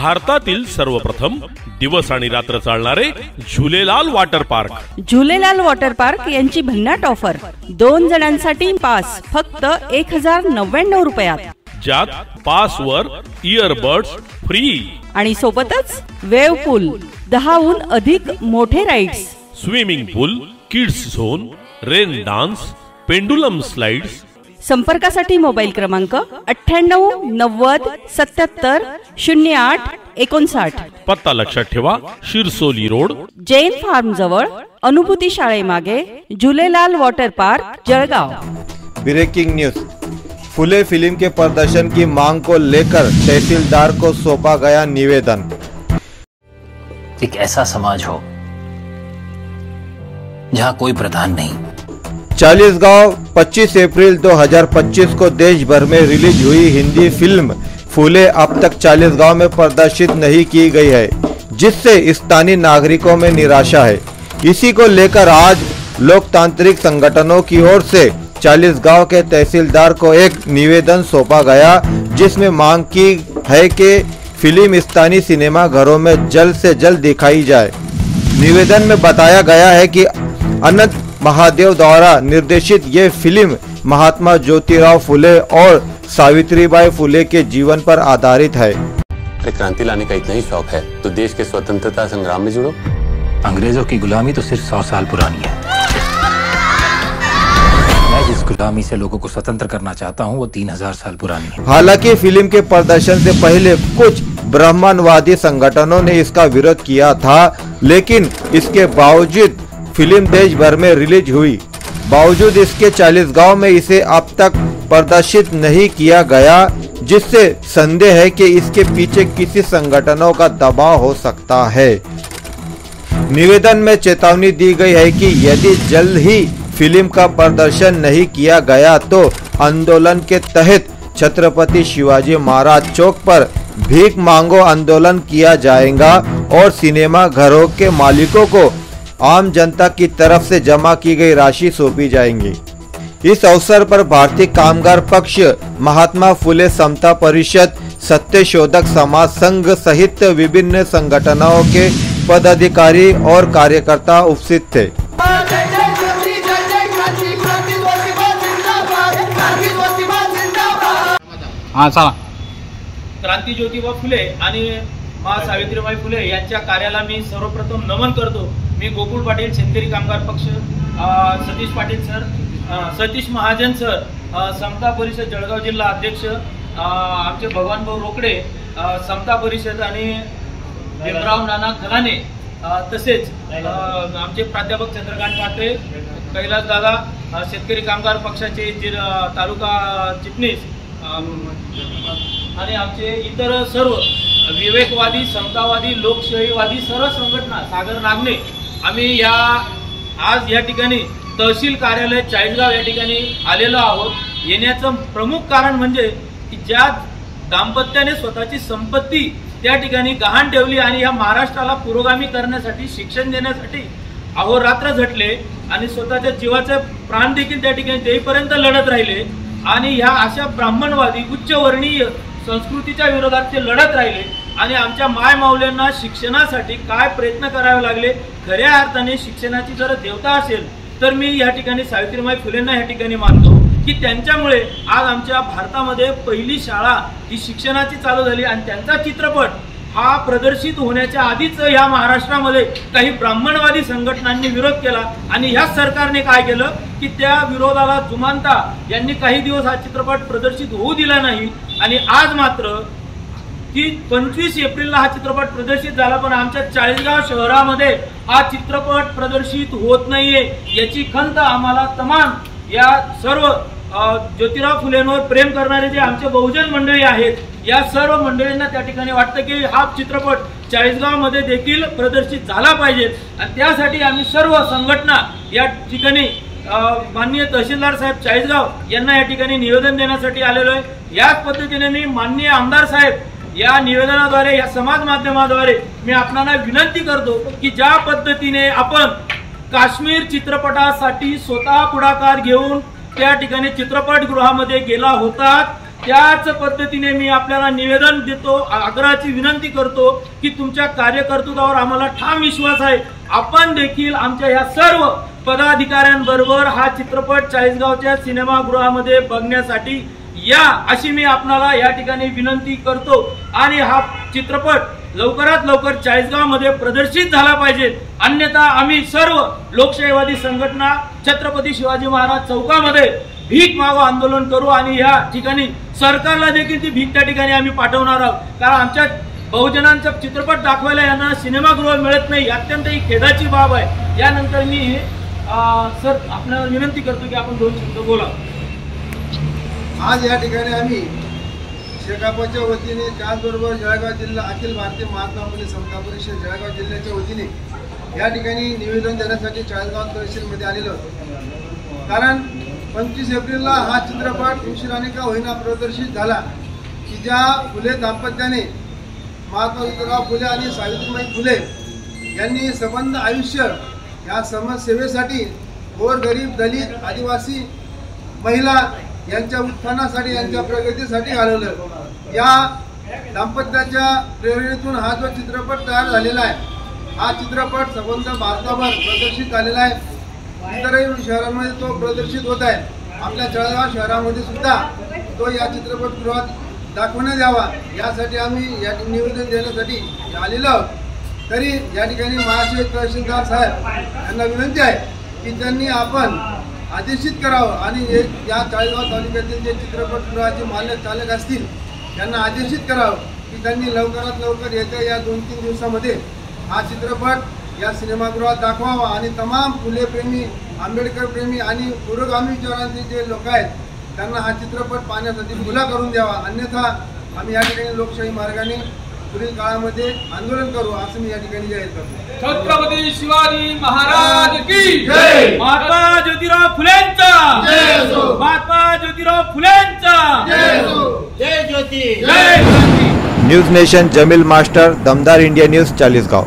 भारतातील सर्वप्रथम दिवस आणि रात्र चालणारे Jhulelal water park. Jhulelal water park यांची भन्नाट ऑफर, 2 जणांसाठी पास फक्त 1099 रुपयात, ज्यात पासवर इयरबड्स फ्री आणि सोबतच वेव पूल, 10हून अधिक मोठे rides, swimming pool, kids zone, rain dance, pendulum slides. संपर्कासाठी मोबाईल क्रमांक 98 90 77 08 59। पत्ता लक्षात ठेवा, शिरसोली रोड, जैन फार्म जवळ, अनुभूती शाळेमागे, Jhulelal water park, Jalgaon. Breaking news, Phule film के प्रदर्शन की मांग को लेकर तहसीलदार को सौंपा गया निवेदन। एक ऐसा समाज हो जहां कोई प्रधान नहीं। चालीसगांव 25 अप्रैल 2025 को देश भर में रिलीज हुई हिंदी फिल्म फूले अब तक चालीसगांव में प्रदर्शित नहीं की गई है, जिससे स्थानीय नागरिकों में निराशा है। इसी को लेकर आज लोकतांत्रिक संगठनों की ओर से चालीसगांव के तहसीलदार को एक निवेदन सौंपा गया, जिसमें मांग की है कि फिल्म स्थानीय सिनेमा घरों में जल्द से जल्द दिखाई जाए। निवेदन में बताया गया है कि अनंत महादेव द्वारा निर्देशित ये फिल्म महात्मा ज्योतिराव फुले और सावित्रीबाई फुले के जीवन पर आधारित है। क्रांति लाने का इतना ही शौक है तो देश के स्वतंत्रता संग्राम में जुड़ो। अंग्रेजों की गुलामी तो सिर्फ 100 साल पुरानी है। मैं जिस गुलामी से लोगों को स्वतंत्र करना चाहता हूँ वो 3000 साल पुरानी है। हालांकि फिल्म के प्रदर्शन से पहले कुछ ब्राह्मणवादी संगठनों ने इसका विरोध किया था, लेकिन इसके बावजूद फिल्म देश भर में रिलीज हुई। बावजूद इसके चालीसगांव में इसे अब तक प्रदर्शित नहीं किया गया, जिससे संदेह है कि इसके पीछे किसी संगठनों का दबाव हो सकता है। निवेदन में चेतावनी दी गई है कि यदि जल्द ही फिल्म का प्रदर्शन नहीं किया गया तो आंदोलन के तहत छत्रपति शिवाजी महाराज चौक पर भीख मांगो आंदोलन किया जाएगा और सिनेमा घरों के मालिकों को आम जनता की तरफ से जमा की गई राशि सौंपी जाएंगी। इस अवसर पर भारतीय कामगार पक्ष, महात्मा फुले समता परिषद, सत्यशोधक समाज संघ सहित विभिन्न संगठनों के पदाधिकारी और कार्यकर्ता उपस्थित थे। क्रांती ज्योतिबा फुले आणि मा सावित्रीबाई फुले यांच्या कार्याला मी सर्वप्रथम नमन करतो। मी गोकुळ पाटील, शेतकरी कामगार पक्ष, सतीश पाटील सर, सतीश महाजन सर, समता परिषद जळगाव जिल्हा अध्यक्ष, आमचे भगवान भाऊ रोकडे, समता परिषद आणि भीमराव नाना खलाने, तसेच आमचे प्राध्यापक चंद्रकांत ठाकरे, कैलास दादा, शेतकरी कामगार पक्षाचे तालुका चिटणीस आणि आमचे इतर सर्व विवेकवादी, समतावादी, लोकशाहीवादी सर्व संघटना, सागर नागणे, आम्ही आज या ठिकाणी तहसील कार्यालय चाळीसगाव या ठिकाणी आलेलो आहोत। येण्याचं प्रमुख कारण म्हणजे की ज्या दाम्पत्याने स्वतःची संपत्ती त्या ठिकाणी गहाण ठेवली आणि या महाराष्ट्राला पुरोगामी करण्यासाठी, शिक्षण देण्यासाठी अहोरात्र झटले आणि स्वतःच्या जीवाचे प्राण देखील त्या ठिकाणी देईपर्यंत लढत राहिले आणि ह्या अशा ब्राह्मणवादी उच्चवर्णीय संस्कृतीच्या विरोधात ते लढत राहिले आणि आमच्या माय माऊल्यांना शिक्षणासाठी काय प्रयत्न करावे लागले। खऱ्या अर्थाने शिक्षणाची जर देवता असेल तर मी या ठिकाणी सावित्रीबाई फुलेंना या ठिकाणी मानतो की त्यांच्यामुळे आज आमच्या भारतामध्ये पहिली शाळा ही शिक्षणाची चालू झाली आणि त्यांचा चित्रपट हा प्रदर्शित होण्याच्या आधीच या महाराष्ट्रामध्ये काही ब्राह्मणवादी संघटनांनी विरोध केला आणि ह्या सरकारने काय केलं की त्या विरोधाला जुमानता यांनी काही दिवस हा चित्रपट प्रदर्शित होऊ दिला नाही आणि आज मात्र की 25 एप्रिलला हा चित्रपट प्रदर्शित झाला, पण आमच्या चाळीसगाव शहरामध्ये हा चित्रपट प्रदर्शित होत नाहीये। याची खंत आम्हाला तमाम या सर्व ज्योतिराव फुलेंवर प्रेम करणारे जे आमचे बहुजन मंडळी आहेत, या सर्व मंडळींना त्या ठिकाणी वाटतं की हा चित्रपट चाळीसगाव मध्ये देखील प्रदर्शित झाला पाहिजे आणि त्यासाठी आम्ही सर्व संघटना या ठिकाणी माननीय तहसीलदार साहेब चाळीसगाव यांना या ठिकाणी निवेदन देण्यासाठी आलेलो आहे। याच पद्धतीने मी माननीय आमदार साहेब या निवेदनाद्वारे, या समाज माध्यमाद्वारे मी आपणाला विनंती करतो की ज्या पद्धतीने आपण काश्मीर चित्रपटासाठी स्वतः पुढाकार घेऊन त्या ठिकाणी चित्रपटगृहामध्ये गेला होता त्याच पद्धतीने मी आपल्याला निवेदन देतो, आग्रहाची विनंती करतो की तुमच्या कार्यकर्तृत्वावर आम्हाला ठाम विश्वास आहे. आपण देखील आमच्या ह्या सर्व पदाधिकाऱ्यांबरोबर हा चित्रपट चाळीसगावच्या सिनेमागृहामध्ये बघण्यासाठी या, अशी मी आपणाला या ठिकाणी विनंती करतो. आणि हा चित्रपट लवकरात लवकर चाळीसगावमध्ये प्रदर्शित झाला पाहिजे. अन्यथा आम्ही सर्व लोकशाहीवादी संघटना छत्रपती शिवाजी महाराज चौकामध्ये भीक मागो आंदोलन करू आणि या ठिकाणी सरकारला देखील ती भीक त्या ठिकाणी आम्ही पाठवणार आहोत. कारण आमच्या बहुजनांचा चित्रपट दाखवायला यांना सिनेमागृह मिळत नाही, अत्यंत ही खेदाची बाब आहे. यानंतर मी सर आपल्याला विनंती करतो की आपण 2 शब्द बोला. आज या ठिकाणी आम्ही शेकापच्या वतीने, त्याचबरोबर जळगाव जिल्हा अखिल भारतीय महात्मा फुले समता परिषद जळगाव जिल्ह्याच्या वतीने या ठिकाणी निवेदन देण्यासाठी चाळीसगाव तहसीलमध्ये आलेलो. कारण 25 एप्रिलला हा चित्रपट उशिराने का होईना प्रदर्शित झाला की ज्या फुले दाम्पत्याने महात्मा ज्योतिराव फुले आणि सावित्रीबाई फुले यांनी संबंध आयुष्य या समाजसेवेसाठी गोरगरीब, दलित, आदिवासी महिला यांच्या उत्थानासाठी, यांच्या प्रगतीसाठी घालवलं. या दाम्पत्याच्या प्रेरणेतून हा जो चित्रपट तयार झालेला आहे, हा चित्रपट संबंध भारताभर प्रदर्शित झालेला आहे. इतरही शहरांमध्ये तो प्रदर्शित होत आहे. आपल्या जळगाव शहरामध्ये सुद्धा तो या चित्रपटगृहात दाखवण्यात यावा, यासाठी आम्ही या निवेदन देण्यासाठी आलेलो आहोत. तरी या ठिकाणी महाशय तहसीलदार साहेब यांना विनंती आहे की त्यांनी आपण आदेशित करावं आणि या चाळीसगाव तालुक्यातील जे चित्रपटगृहाचे मालक चालक असतील त्यांना आदेशित करावं की त्यांनी लवकरात लवकर येत्या या 2-3 दिवसामध्ये हा चित्रपट या सिनेमागृहात दाखवावा आणि तमाम फुले प्रेमी, आंबेडकर प्रेमी आणि पुरोगामी विचारांचे जे लोक आहेत त्यांना हा चित्रपट पाहण्यासाठी खुला करून द्यावा. अन्यथा आम्ही या ठिकाणी लोकशाही मार्गाने पुढील काळामध्ये आंदोलन करू, असं मी या ठिकाणी जाहीर करतो. छत्रपती शिवाजी महाराज की जय. महात्मा ज्योतिराव फुलेंचा जय असो. महात्मा ज्योतिराव फुलेंचा जय असो. जय ज्योती, जय ज्योती. न्यूज नेशन जमील मास्टर, दमदार इंडिया न्यूज, चाळीसगाव.